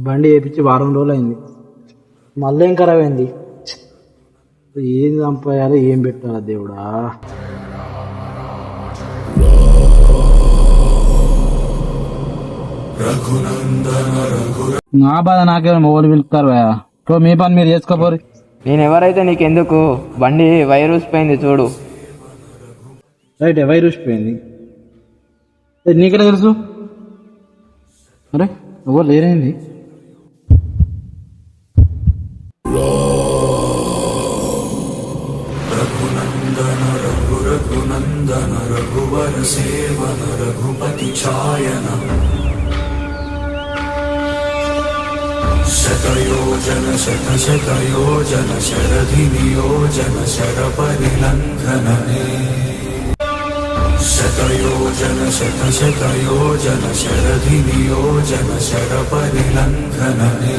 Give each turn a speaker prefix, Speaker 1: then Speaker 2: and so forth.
Speaker 1: బండి వేయించి వారం రోజులు అయింది, మళ్ళీ ఏం ఖరాబ్ అయింది. ఏం చంపేయాలి, ఏం పెట్టాలి దేవుడా. నా బాధ నాకేమైనా మొగలు పిలుస్తారు భయ. సో మీ పని మీరు చేసుకోపోరు.
Speaker 2: నేను ఎవరైతే నీకెందుకు, బండి వైరస్ పోయింది చూడు.
Speaker 1: రైట్, వైరస్ పోయింది. నీకెలా తెలుసు? అరే ఎవరు లేరేంది?
Speaker 3: రఘునందన రఘువర సేవన రఘుపతి ఛాయన శతయోజన శతశతయోజన శరధి నియోజన శర పరిలంఘననే శతయోజన శతశతయోజన శరధి నియోజన శర పరిలంఘననే